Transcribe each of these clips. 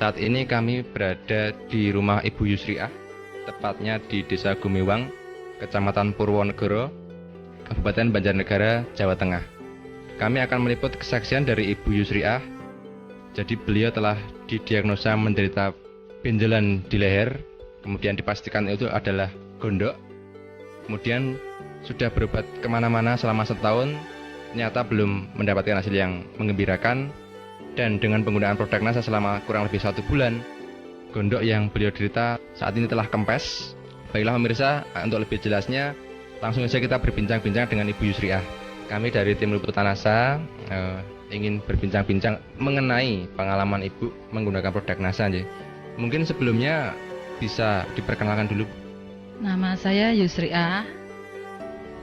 Saat ini kami berada di rumah Ibu Yusriah, tepatnya di Desa Gumiwang, Kecamatan Purwonegoro, Kabupaten Banjarnegara, Jawa Tengah. Kami akan meliput kesaksian dari Ibu Yusriah. Jadi beliau telah didiagnosa menderita benjolan di leher, kemudian dipastikan itu adalah gondok. Kemudian sudah berobat kemana-mana selama setahun, ternyata belum mendapatkan hasil yang menggembirakan. Dan dengan penggunaan produk NASA selama kurang lebih 1 bulan, gondok yang beliau derita saat ini telah kempes. Baiklah pemirsa, untuk lebih jelasnya langsung saja kita berbincang-bincang dengan Ibu Yusriah. Kami dari tim liputan NASA ingin berbincang-bincang mengenai pengalaman Ibu menggunakan produk NASA. Mungkin sebelumnya bisa diperkenalkan dulu. Nama saya Yusriah,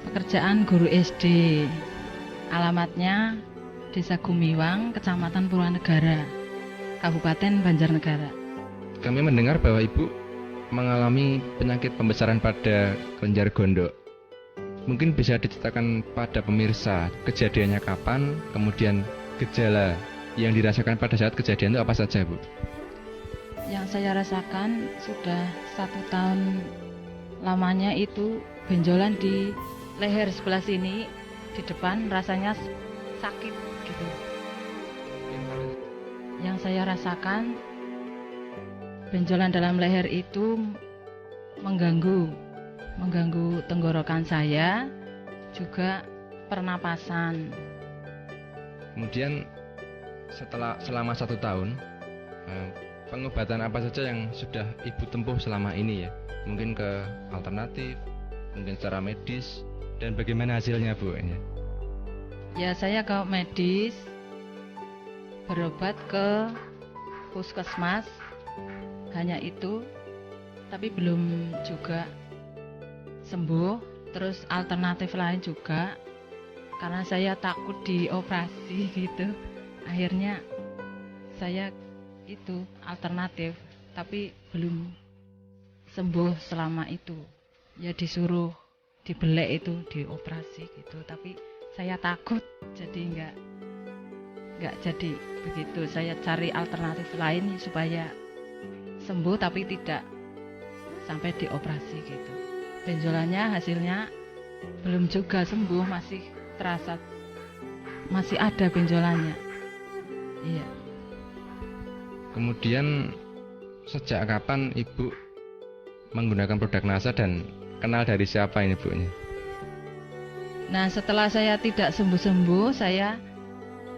pekerjaan guru SD, alamatnya Desa Gumiwang, Kecamatan Purwonegara, Kabupaten Banjarnegara. Kami mendengar bahwa Ibu mengalami penyakit pembesaran pada kelenjar gondok. Mungkin bisa diceritakan pada pemirsa kejadiannya kapan, kemudian gejala yang dirasakan pada saat kejadian itu apa saja, Bu? Yang saya rasakan sudah 1 tahun lamanya itu benjolan di leher sebelah sini, di depan rasanya sakit gitu. Yang saya rasakan benjolan dalam leher itu mengganggu tenggorokan saya, juga pernapasan. Kemudian selama 1 tahun, pengobatan apa saja yang sudah Ibu tempuh selama ini ya? Mungkin ke alternatif, mungkin secara medis, dan bagaimana hasilnya, Bu? Ya, saya ke medis, berobat ke puskesmas, hanya itu, tapi belum juga sembuh. Terus alternatif lain juga, karena saya takut dioperasi gitu. Akhirnya saya itu alternatif, tapi belum sembuh selama itu. Ya disuruh dibelek itu, dioperasi gitu, tapi saya takut, jadi nggak jadi begitu. Saya cari alternatif lain supaya sembuh tapi tidak sampai dioperasi gitu. Benjolannya hasilnya belum juga sembuh, masih terasa, masih ada benjolannya. Iya. Kemudian sejak kapan Ibu menggunakan produk NASA dan kenal dari siapa ini, Bu? Nah, setelah saya tidak sembuh-sembuh, saya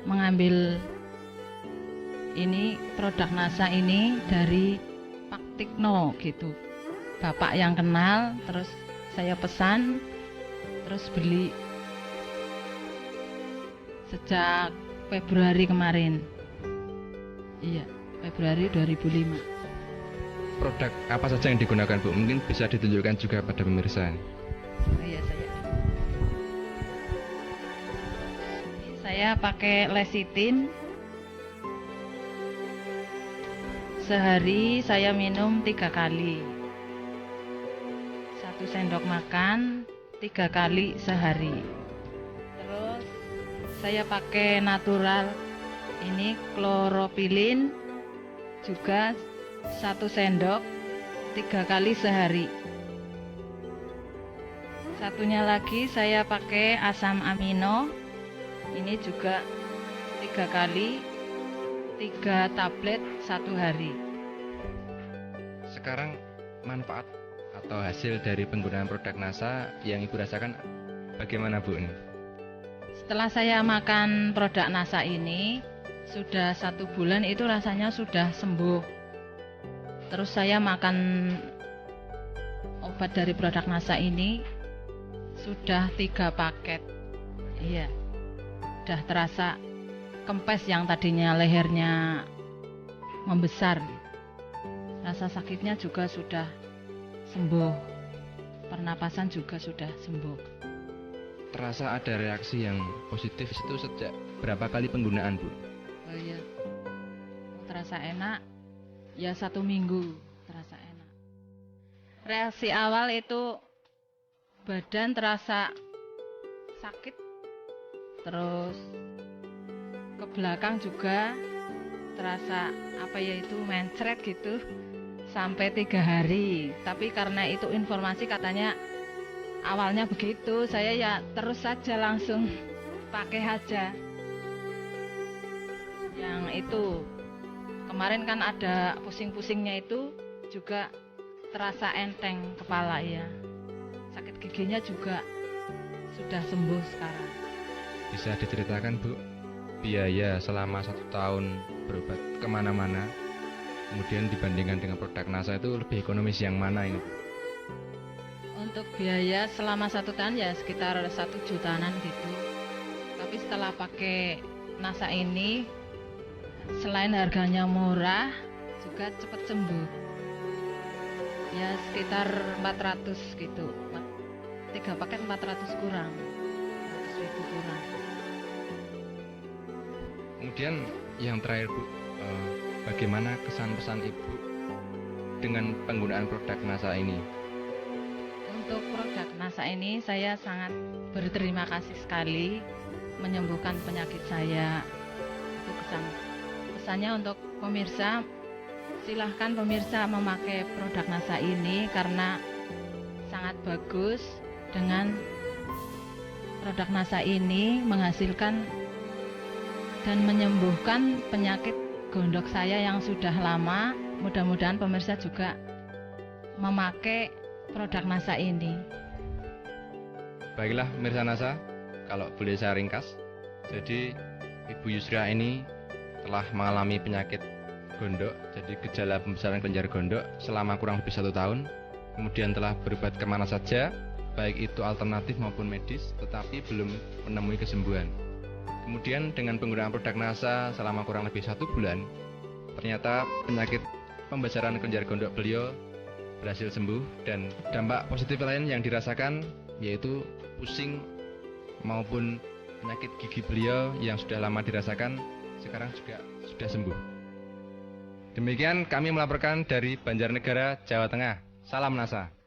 mengambil ini produk NASA ini dari Pak Tikno gitu. Bapak yang kenal, terus saya pesan, terus beli sejak Februari kemarin. Iya, Februari 2005. Produk apa saja yang digunakan, Bu? Mungkin bisa ditunjukkan juga pada pemirsa. Oh iya, saya pakai lecithin. Sehari saya minum 3 kali. 1 sendok makan 3 kali sehari. Terus saya pakai natural ini kloropilin juga 1 sendok 3 kali sehari. Satunya lagi saya pakai asam amino, ini juga 3 kali, 3 tablet 1 hari. Sekarang manfaat atau hasil dari penggunaan produk NASA yang Ibu rasakan bagaimana, Bu? Setelah saya makan produk NASA ini, sudah 1 bulan itu rasanya sudah sembuh. Terus saya makan obat dari produk NASA ini sudah 3 paket. Iya, sudah terasa kempes yang tadinya lehernya membesar. Rasa sakitnya juga sudah sembuh. Pernapasan juga sudah sembuh. Terasa ada reaksi yang positif itu sejak berapa kali penggunaan, Bu? Oh iya, terasa enak. Ya 1 minggu terasa enak. Reaksi awal itu badan terasa sakit, terus ke belakang juga terasa apa ya itu mencret gitu sampai 3 hari. Tapi karena itu informasi katanya awalnya begitu, saya ya terus saja langsung pakai aja. Yang itu kemarin kan ada pusing-pusingnya itu juga terasa enteng kepala ya. Sakit giginya juga sudah sembuh sekarang. Bisa diceritakan Bu, biaya selama 1 tahun berobat kemana-mana, kemudian dibandingkan dengan produk NASA itu lebih ekonomis yang mana ini Bu? Untuk biaya selama 1 tahun ya sekitar 1 jutaan gitu. Tapi setelah pakai NASA ini, selain harganya murah, juga cepat sembuh. Ya sekitar 400 gitu. 3 paket 400 kurang. 100.000 kurang. Kemudian yang terakhir Bu, bagaimana kesan pesan Ibu dengan penggunaan produk NASA ini? Untuk produk NASA ini saya sangat berterima kasih sekali menyembuhkan penyakit saya. Itu pesannya untuk pemirsa, silahkan pemirsa memakai produk NASA ini karena sangat bagus. Dengan produk NASA ini menghasilkan dan menyembuhkan penyakit gondok saya yang sudah lama. Mudah-mudahan pemirsa juga memakai produk NASA ini. Baiklah pemirsa NASA, kalau boleh saya ringkas, jadi Ibu Yusria ini telah mengalami penyakit gondok, jadi gejala pembesaran kelenjar gondok selama kurang lebih 1 tahun. Kemudian telah berobat kemana saja, baik itu alternatif maupun medis, tetapi belum menemui kesembuhan. Kemudian dengan penggunaan produk NASA selama kurang lebih 1 bulan, ternyata penyakit pembesaran kelenjar gondok beliau berhasil sembuh, dan dampak positif lain yang dirasakan yaitu pusing maupun penyakit gigi beliau yang sudah lama dirasakan sekarang juga sudah sembuh. Demikian kami melaporkan dari Banjarnegara, Jawa Tengah. Salam NASA.